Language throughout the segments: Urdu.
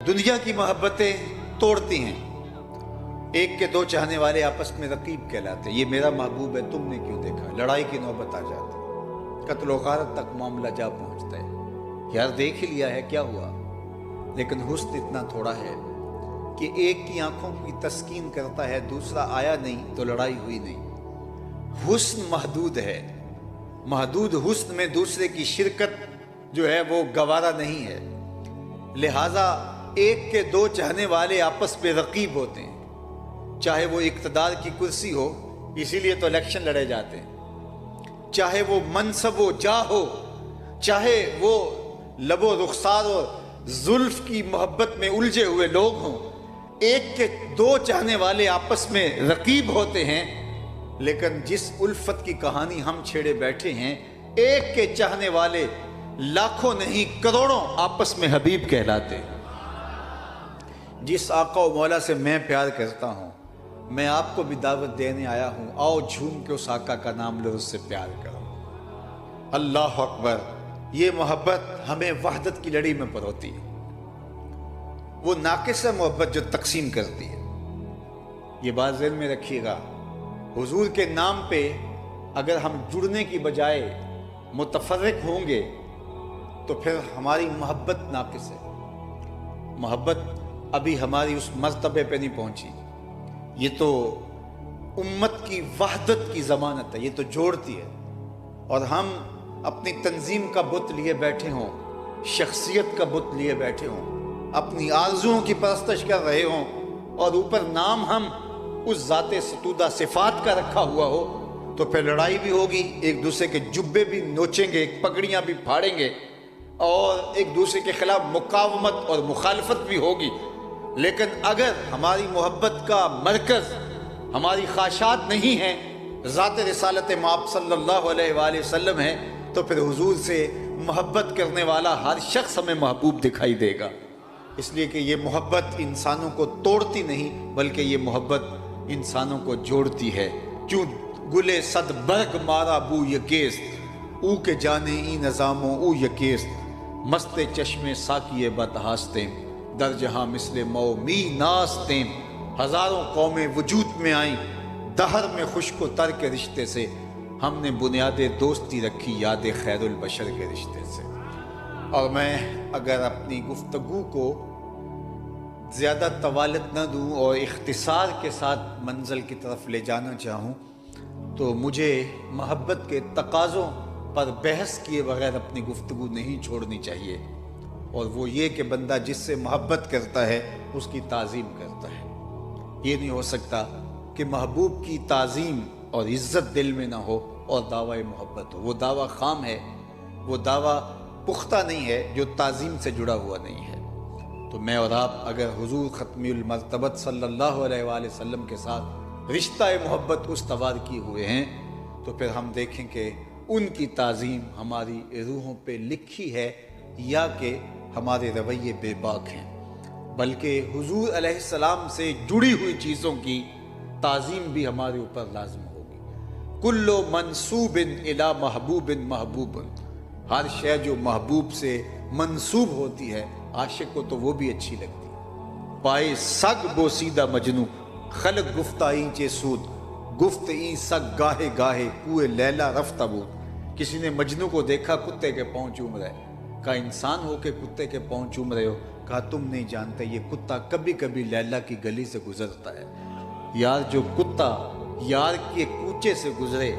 دنیا کی محبتیں توڑتی ہیں، ایک کے دو چاہنے والے آپس میں رقیب کہلاتے ہیں۔ یہ میرا محبوب ہے، تم نے کیوں دیکھا؟ لڑائی کی نوبت آ جاتی، قتل و غارت تک معاملہ جا پہنچتا ہے۔ یار دیکھ ہی لیا ہے، کیا ہوا؟ لیکن حسن اتنا تھوڑا ہے کہ ایک کی آنکھوں کی تسکین کرتا ہے، دوسرا آیا نہیں تو لڑائی ہوئی نہیں۔ حسن محدود ہے، محدود حسن میں دوسرے کی شرکت جو ہے وہ گوارا نہیں ہے، لہٰذا ایک کے دو چاہنے والے آپس میں رقیب ہوتے ہیں۔ چاہے وہ اقتدار کی کرسی ہو، اسی لیے تو الیکشن لڑے جاتے ہیں، چاہے وہ منصب و جاہ ہو، چاہے وہ لب و رخسار اور زلف کی محبت میں الجھے ہوئے لوگ ہوں، ایک کے دو چاہنے والے آپس میں رقیب ہوتے ہیں۔ لیکن جس الفت کی کہانی ہم چھیڑے بیٹھے ہیں، ایک کے چاہنے والے لاکھوں نہیں کروڑوں آپس میں حبیب کہلاتے ہیں۔ جس آقا و مولا سے میں پیار کرتا ہوں، میں آپ کو بھی دعوت دینے آیا ہوں، آؤ جھوم کے اس آقا کا نام لو، اس سے پیار کرو۔ اللہ اکبر! یہ محبت ہمیں وحدت کی لڑی میں پروتی ہے، وہ ناقص ہے محبت جو تقسیم کرتی ہے۔ یہ بات ذہن میں رکھیے گا، حضور کے نام پہ اگر ہم جڑنے کی بجائے متفرق ہوں گے تو پھر ہماری محبت ناقص ہے۔ محبت ابھی ہماری اس مرتبے پہ نہیں پہنچی۔ یہ تو امت کی وحدت کی ضمانت ہے، یہ تو جوڑتی ہے۔ اور ہم اپنی تنظیم کا بت لیے بیٹھے ہوں، شخصیت کا بت لیے بیٹھے ہوں، اپنی آرزوؤں کی پرستش کر رہے ہوں، اور اوپر نام ہم اس ذات ستودہ صفات کا رکھا ہوا ہو، تو پھر لڑائی بھی ہوگی، ایک دوسرے کے جبے بھی نوچیں گے، پگڑیاں بھی پھاڑیں گے، اور ایک دوسرے کے خلاف مقاومت اور مخالفت بھی ہوگی۔ لیکن اگر ہماری محبت کا مرکز ہماری خواہشات نہیں ہیں، ذات رسالت مآب صلی اللہ علیہ وآلہ وسلم ہے، تو پھر حضور سے محبت کرنے والا ہر شخص ہمیں محبوب دکھائی دے گا۔ اس لیے کہ یہ محبت انسانوں کو توڑتی نہیں، بلکہ یہ محبت انسانوں کو جوڑتی ہے۔ کیوں گلے صد برگ مارا بو یکیست، او کے جانے ای نظاموں او یکیست، مست چشم ساکیے بتہاستیں، در جہاں مثل مو می ناستیں، ہزاروں قومیں وجود میں آئیں، دہر میں خشک و تر کے رشتے سے، ہم نے بنیاد دوستی رکھی یاد خیر البشر کے رشتے سے۔ اور میں اگر اپنی گفتگو کو زیادہ طوالت نہ دوں اور اختصار کے ساتھ منزل کی طرف لے جانا چاہوں، تو مجھے محبت کے تقاضوں پر بحث کیے بغیر اپنی گفتگو نہیں چھوڑنی چاہیے، اور وہ یہ کہ بندہ جس سے محبت کرتا ہے اس کی تعظیم کرتا ہے۔ یہ نہیں ہو سکتا کہ محبوب کی تعظیم اور عزت دل میں نہ ہو اور دعوی محبت ہو۔ وہ دعویٰ خام ہے، وہ دعویٰ پختہ نہیں ہے جو تعظیم سے جڑا ہوا نہیں ہے۔ تو میں اور آپ اگر حضور ختمی المرتبت صلی اللہ علیہ وآلہ وسلم کے ساتھ رشتہ محبت استوار کیے ہوئے ہیں، تو پھر ہم دیکھیں کہ ان کی تعظیم ہماری روحوں پہ لکھی ہے یا کہ ہمارے رویے بے باک ہیں، بلکہ حضور علیہ السلام سے جڑی ہوئی چیزوں کی تعظیم بھی ہمارے اوپر لازم ہوگی۔ کل منسوب الی محبوب محبوب، ہر شے جو محبوب سے منسوب ہوتی ہے عاشق کو تو وہ بھی اچھی لگتی ہے۔ پائے سگ بوسیدہ مجنو، خلق گفتہ این چے سود، گفت این سگ گاہے گاہے کوئے لیلا رفتہ بود۔ کسی نے مجنو کو دیکھا کتے کے پاؤں چوم رہے، کہا انسان ہو کے کتے کے پاؤں چوم رہے ہو؟ کہا تم نہیں جانتے، یہ کتا کبھی کبھی لیلا کی گلی سے گزرتا ہے۔ یار جو کتا یار کے کوچے سے گزرے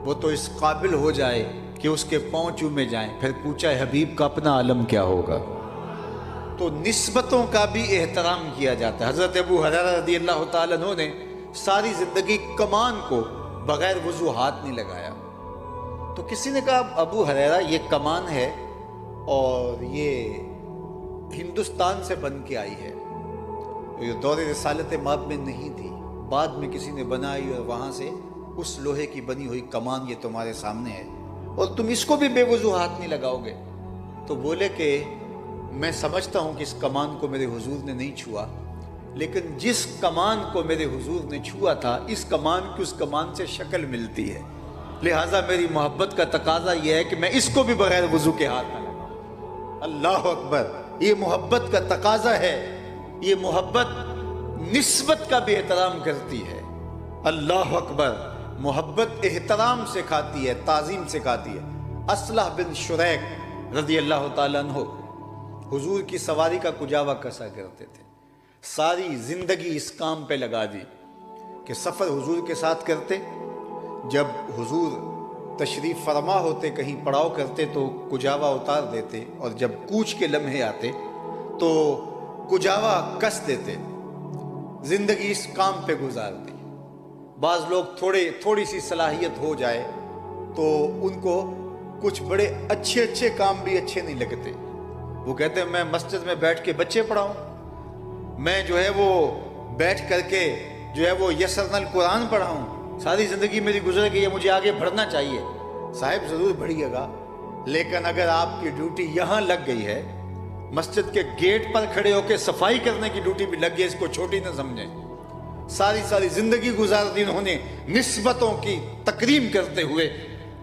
وہ تو اس قابل ہو جائے کہ اس کے پاؤں چومے جائیں، پھر کوچہ حبیب کا اپنا عالم کیا ہوگا؟ تو نسبتوں کا بھی احترام کیا جاتا ہے۔ حضرت ابو ہریرہ رضی اللہ تعالیٰ عنہ نے ساری زندگی کمان کو بغیر وضو ہاتھ نہیں لگایا۔ تو کسی نے کہا ابو ہریرہ یہ کمان ہے اور یہ ہندوستان سے بن کے آئی ہے، یہ دور رسالت مآب میں نہیں تھی، بعد میں کسی نے بنائی اور وہاں سے اس لوہے کی بنی ہوئی کمان یہ تمہارے سامنے ہے، اور تم اس کو بھی بے وضو ہاتھ نہیں لگاؤ گے؟ تو بولے کہ میں سمجھتا ہوں کہ اس کمان کو میرے حضور نے نہیں چھوا، لیکن جس کمان کو میرے حضور نے چھوا تھا، اس کمان کی اس کمان سے شکل ملتی ہے، لہٰذا میری محبت کا تقاضا یہ ہے کہ میں اس کو بھی بغیر وضو کے ہاتھ نہ لگاؤں۔ اللہ اکبر! یہ محبت کا تقاضا ہے یہ محبت نسبت کا بھی احترام کرتی ہے۔ اللہ اکبر، محبت احترام سکھاتی ہے، تعظیم سکھاتی ہے۔ اصلح بن شریک رضی اللہ تعالیٰ عنہ حضور کی سواری کا کجاوا کسا کرتے تھے، ساری زندگی اس کام پہ لگا دی کہ سفر حضور کے ساتھ کرتے، جب حضور تشریف فرما ہوتے، کہیں پڑاؤ کرتے تو کجاوا اتار دیتے، اور جب کوچ کے لمحے آتے تو کجاوا کس دیتے، زندگی اس کام پہ گزار دی۔ بعض لوگ تھوڑی سی صلاحیت ہو جائے تو ان کو کچھ بڑے اچھے کام بھی اچھے نہیں لگتے، وہ کہتے ہیں میں مسجد میں بیٹھ کے بچے پڑھاؤں، میں جو ہے وہ بیٹھ کر کے جو ہے وہ یسرنا القرآن پڑھاؤں، ساری زندگی میری گزر گئی ہے، مجھے آگے بڑھنا چاہیے۔ صاحب ضرور بڑھیے گا، لیکن اگر آپ کی ڈیوٹی یہاں لگ گئی ہے، مسجد کے گیٹ پر کھڑے ہو کے صفائی کرنے کی ڈیوٹی بھی لگ گئی، اس کو چھوٹی نہ سمجھیں۔ ساری زندگی گزار دی انہوں نے نسبتوں کی تکریم کرتے ہوئے۔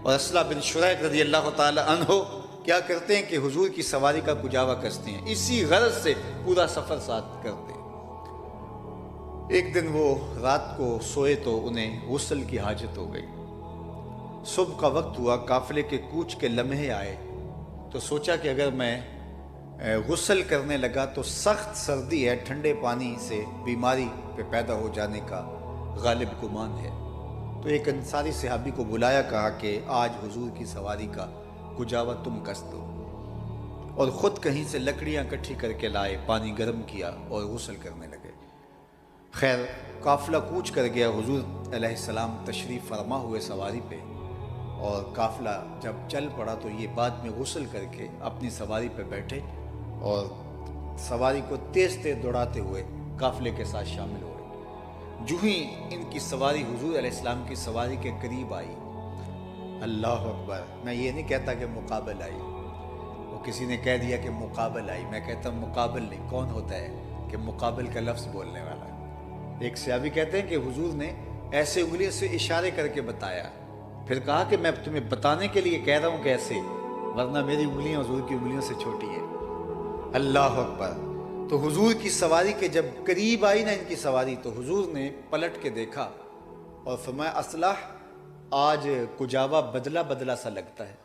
اور اصلح بن شریک رضی اللہ تعالی عنہ کیا کرتے ہیں کہ حضور کی سواری کا کجاوا کستے ہیں، اسی غرض سے پورا سفر ساتھ کرتے ہیں۔ ایک دن وہ رات کو سوئے تو انہیں غسل کی حاجت ہو گئی، صبح کا وقت ہوا، قافلے کے کوچ کے لمحے آئے تو سوچا کہ اگر میں غسل کرنے لگا تو سخت سردی ہے، ٹھنڈے پانی سے بیماری پہ پیدا ہو جانے کا غالب گمان ہے، تو ایک انصاری صحابی کو بلایا، کہا کہ آج حضور کی سواری کا کجاوا تم کس دو، اور خود کہیں سے لکڑیاں اکٹھی کر کے لائے، پانی گرم کیا اور غسل کرنے لگے۔ خیر قافلہ کوچ کر گیا، حضور علیہ السلام تشریف فرما ہوئے سواری پہ، اور قافلہ جب چل پڑا تو یہ بعد میں غسل کر کے اپنی سواری پہ بیٹھے اور سواری کو تیز دوڑاتے ہوئے قافلے کے ساتھ شامل ہوئے۔ جو ہی ان کی سواری حضور علیہ السلام کی سواری کے قریب آئی، اللہ اکبر، میں یہ نہیں کہتا کہ مقابل آئی، وہ کسی نے کہہ دیا کہ مقابل آئی، میں کہتا ہوں مقابل نہیں، کون ہوتا ہے کہ مقابل کا لفظ بولنے والا ہے۔ ایک صحابی کہتے ہیں کہ حضور نے ایسے انگلیوں سے اشارے کر کے بتایا، پھر کہا کہ میں تمہیں بتانے کے لیے کہہ رہا ہوں کیسے، ورنہ میری انگلیاں حضور کی انگلیوں سے چھوٹی ہیں۔ اللہ اکبر، تو حضور کی سواری کے جب قریب آئی نا ان کی سواری، تو حضور نے پلٹ کے دیکھا اور فرمایا اصلح، آج کجاوا بدلا سا لگتا ہے،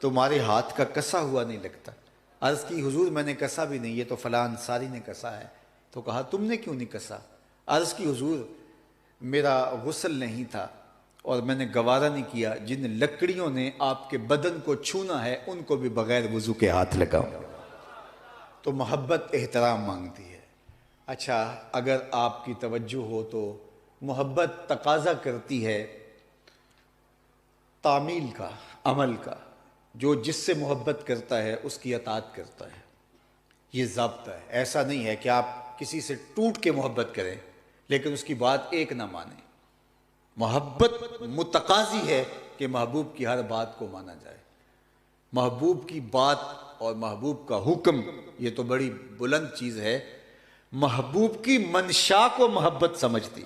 تمہارے ہاتھ کا کسا ہوا نہیں لگتا۔ عرض کی حضور میں نے کسا بھی نہیں، یہ تو فلاں انصاری نے کسا ہے۔ تو کہا تم نے کیوں نہیں کسا؟ عرض کی حضور میرا غسل نہیں تھا اور میں نے گوارا نہیں کیا جن لکڑیوں نے آپ کے بدن کو چھونا ہے ان کو بھی بغیر وضو کے ہاتھ لگاؤں۔ تو محبت احترام مانگتی ہے۔ اچھا، اگر آپ کی توجہ ہو تو محبت تقاضا کرتی ہے تعمیل کا، عمل کا، جو جس سے محبت کرتا ہے اس کی اطاعت کرتا ہے، یہ ضابطہ ہے۔ ایسا نہیں ہے کہ آپ کسی سے ٹوٹ کے محبت کریں لیکن اس کی بات ایک نہ مانیں۔ محبت متقاضی ہے کہ محبوب کی ہر بات کو مانا جائے۔ محبوب کی بات اور محبوب کا حکم یہ تو بڑی بلند چیز ہے، محبوب کی منشا کو محبت سمجھتی،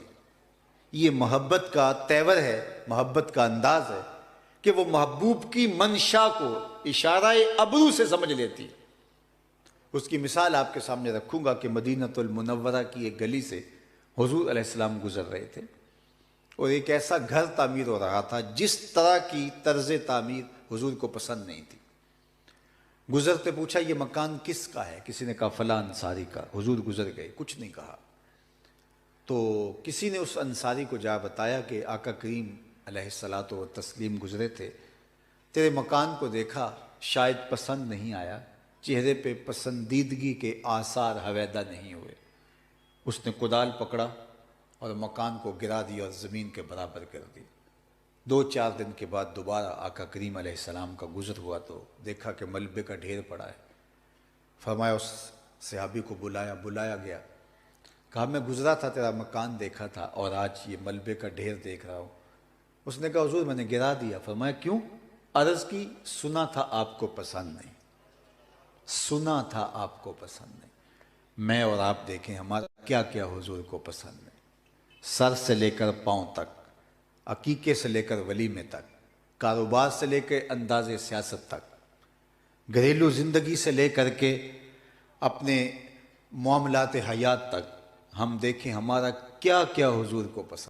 یہ محبت کا تیور ہے، محبت کا انداز ہے کہ وہ محبوب کی منشا کو اشارہ ابرو سے سمجھ لیتی۔ اس کی مثال آپ کے سامنے رکھوں گا کہ مدینہ المنورہ کی ایک گلی سے حضور علیہ السلام گزر رہے تھے اور ایک ایسا گھر تعمیر ہو رہا تھا جس طرح کی طرز تعمیر حضور کو پسند نہیں تھی۔ گزرتے پوچھا یہ مکان کس کا ہے؟ کسی نے کہا فلاں انصاری کا۔ حضور گزر گئے، کچھ نہیں کہا۔ تو کسی نے اس انصاری کو جا بتایا کہ آقا کریم علیہ الصلاۃ والتسلیم گزرے تھے، تیرے مکان کو دیکھا، شاید پسند نہیں آیا، چہرے پہ پسندیدگی کے آثار حویدہ نہیں ہوئے۔ اس نے کدال پکڑا اور مکان کو گرا دیا اور زمین کے برابر کر دی۔ 2-4 دن کے بعد دوبارہ آقا کریم علیہ السلام کا گزر ہوا تو دیکھا کہ ملبے کا ڈھیر پڑا ہے۔ فرمایا اس صحابی کو بلایا گیا، کہا میں گزرا تھا، تیرا مکان دیکھا تھا اور آج یہ ملبے کا ڈھیر دیکھ رہا ہوں۔ اس نے کہا حضور میں نے گرا دیا۔ فرمایا کیوں؟ عرض کی سنا تھا آپ کو پسند نہیں، سنا تھا آپ کو پسند نہیں۔ میں اور آپ دیکھیں ہمارا کیا کیا حضور کو پسند نہیں، سر سے لے کر پاؤں تک، عقیقے سے لے کر ولیمے تک، کاروبار سے لے کے انداز سیاست تک، گھریلو زندگی سے لے کر کے اپنے معاملات حیات تک ہم دیکھیں ہمارا کیا کیا حضور کو پسند